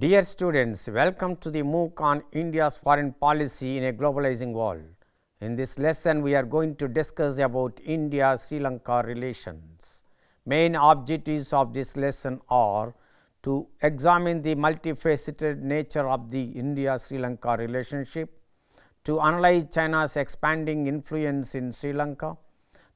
Dear students, welcome to the MOOC on India's foreign policy in a globalizing world. In this lesson, we are going to discuss about India-Sri Lanka relations. Main objectives of this lesson are to examine the multifaceted nature of the India-Sri Lanka relationship, to analyze China's expanding influence in Sri Lanka,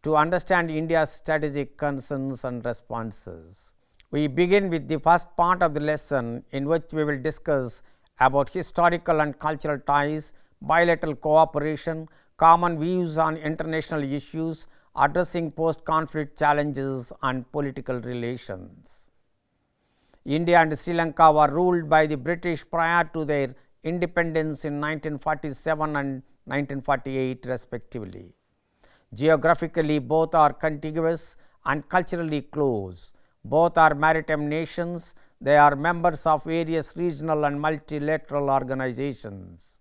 to understand India's strategic concerns and responses. We begin with the first part of the lesson, in which we will discuss about historical and cultural ties, bilateral cooperation, common views on international issues, addressing post-conflict challenges and political relations. India and Sri Lanka were ruled by the British prior to their independence in 1947 and 1948 respectively. Geographically, both are contiguous and culturally close. Both are maritime nations. They are members of various regional and multilateral organizations.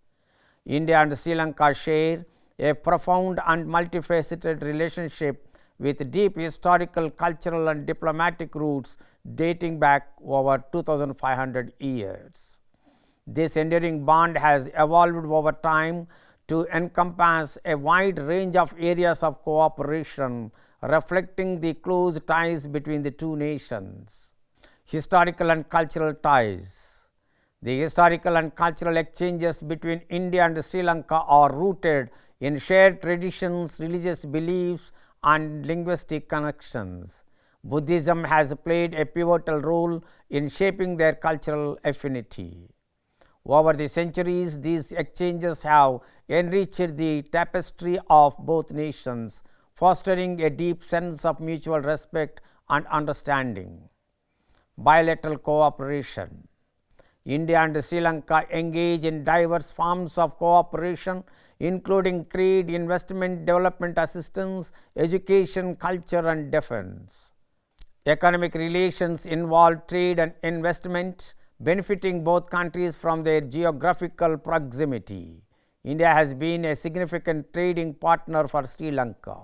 India and Sri Lanka share a profound and multifaceted relationship with deep historical, cultural and diplomatic roots dating back over 2,500 years. This enduring bond has evolved over time to encompass a wide range of areas of cooperation, reflecting the close ties between the two nations. Historical and cultural ties. The historical and cultural exchanges between India and Sri Lanka are rooted in shared traditions, religious beliefs and linguistic connections. Buddhism has played a pivotal role in shaping their cultural affinity. Over the centuries, these exchanges have enriched the tapestry of both nations, fostering a deep sense of mutual respect and understanding. Bilateral cooperation. India and Sri Lanka engage in diverse forms of cooperation, including trade, investment, development assistance, education, culture and defense. Economic relations involve trade and investment, benefiting both countries from their geographical proximity. India has been a significant trading partner for Sri Lanka.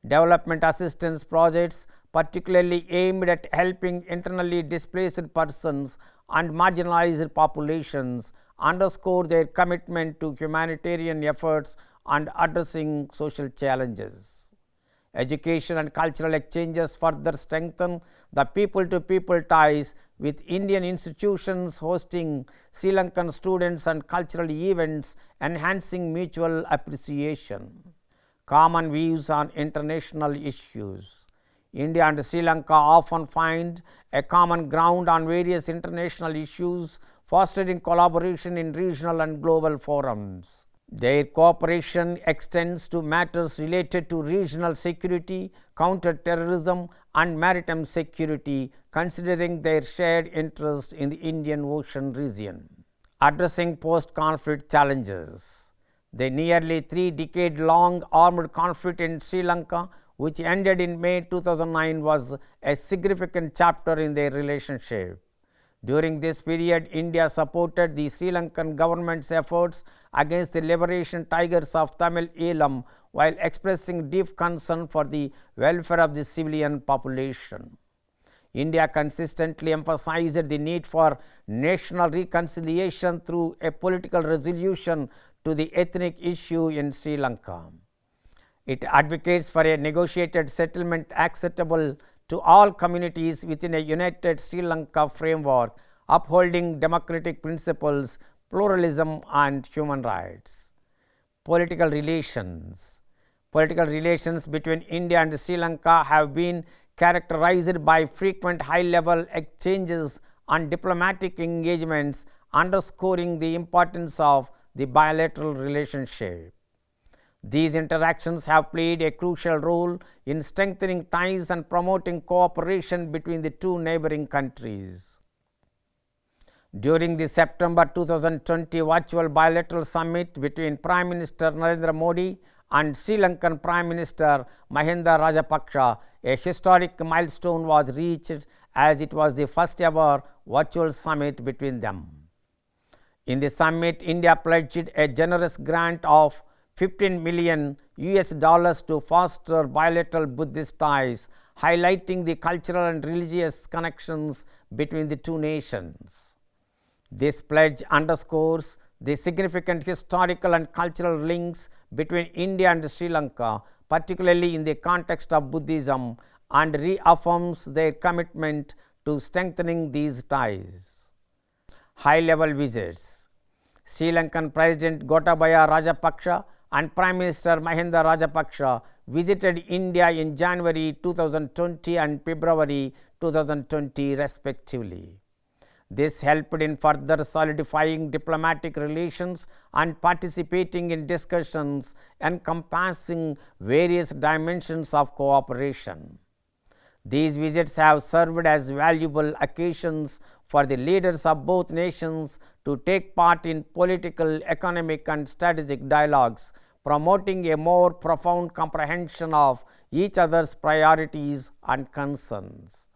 Development assistance projects, particularly aimed at helping internally displaced persons and marginalized populations, underscore their commitment to humanitarian efforts and addressing social challenges. Education and cultural exchanges further strengthen the people-to-people ties, with Indian institutions hosting Sri Lankan students and cultural events, enhancing mutual appreciation. Common views on international issues. India and Sri Lanka often find a common ground on various international issues, fostering collaboration in regional and global forums. Their cooperation extends to matters related to regional security, counter-terrorism and maritime security, considering their shared interest in the Indian Ocean region. Addressing post-conflict challenges. The nearly 3-decade-long armed conflict in Sri Lanka, which ended in May 2009, was a significant chapter in their relationship. During this period, India supported the Sri Lankan government's efforts against the liberation tigers of Tamil Eelam, while expressing deep concern for the welfare of the civilian population. India consistently emphasized the need for national reconciliation through a political resolution to the ethnic issue in Sri Lanka. It advocates for a negotiated settlement acceptable to all communities within a united Sri Lanka framework, upholding democratic principles, pluralism and human rights. Political relations. Political relations between India and Sri Lanka have been characterized by frequent high-level exchanges and diplomatic engagements, underscoring the importance of the bilateral relationship. These interactions have played a crucial role in strengthening ties and promoting cooperation between the two neighboring countries. During the September 2020 virtual bilateral summit between Prime Minister Narendra Modi and Sri Lankan Prime Minister Mahinda Rajapaksa, a historic milestone was reached, as it was the first ever virtual summit between them. In the summit, India pledged a generous grant of $15 million to foster bilateral Buddhist ties, highlighting the cultural and religious connections between the two nations. This pledge underscores the significant historical and cultural links between India and Sri Lanka, particularly in the context of Buddhism, and reaffirms their commitment to strengthening these ties. High-level visits. Sri Lankan President Gotabaya Rajapaksa and Prime Minister Mahinda Rajapaksa visited India in January 2020 and February 2020 respectively. This helped in further solidifying diplomatic relations and participating in discussions encompassing various dimensions of cooperation. These visits have served as valuable occasions for the leaders of both nations to take part in political, economic and strategic dialogues, promoting a more profound comprehension of each other's priorities and concerns.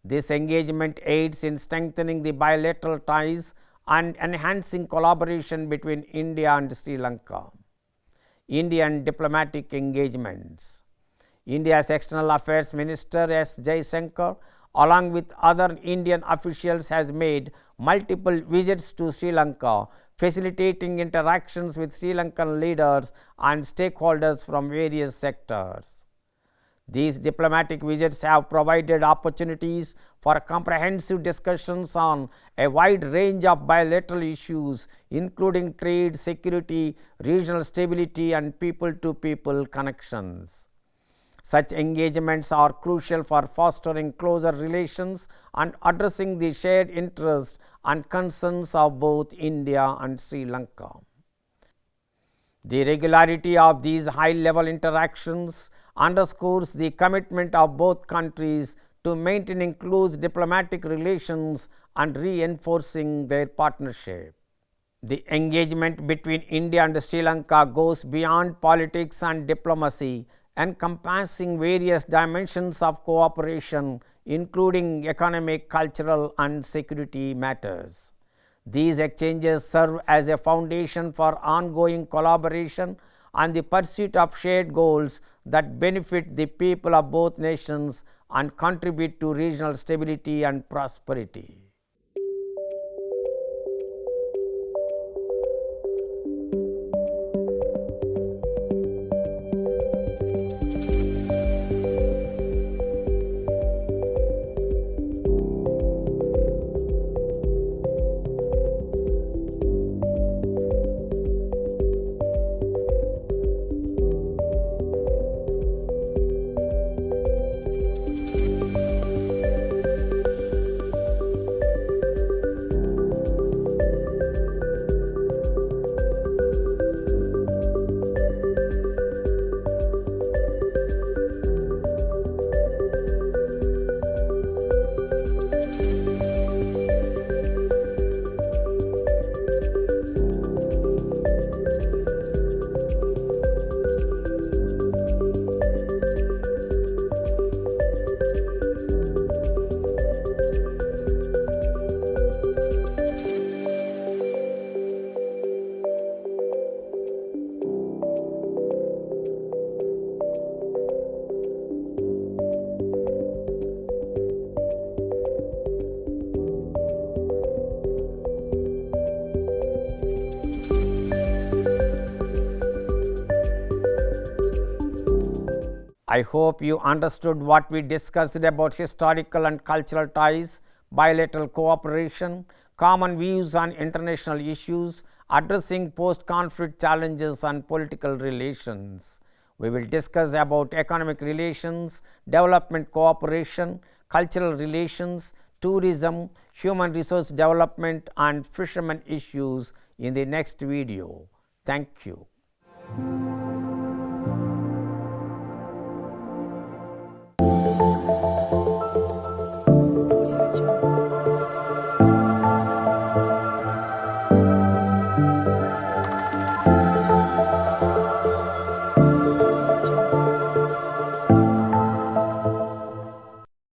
This engagement aids in strengthening the bilateral ties and enhancing collaboration between India and Sri Lanka. Indian diplomatic engagements. India's External Affairs Minister S. Jaishankar, along with other Indian officials, has made multiple visits to Sri Lanka, facilitating interactions with Sri Lankan leaders and stakeholders from various sectors. These diplomatic visits have provided opportunities for comprehensive discussions on a wide range of bilateral issues, including trade, security, regional stability and people-to-people connections. Such engagements are crucial for fostering closer relations and addressing the shared interests and concerns of both India and Sri Lanka. The regularity of these high-level interactions underscores the commitment of both countries to maintaining close diplomatic relations and reinforcing their partnership. The engagement between India and Sri Lanka goes beyond politics and diplomacy, encompassing various dimensions of cooperation, including economic, cultural and security matters. These exchanges serve as a foundation for ongoing collaboration and the pursuit of shared goals that benefit the people of both nations and contribute to regional stability and prosperity. I hope you understood what we discussed about historical and cultural ties, bilateral cooperation, common views on international issues, addressing post-conflict challenges and political relations. We will discuss about economic relations, development cooperation, cultural relations, tourism, human resource development and fishermen issues in the next video. Thank you.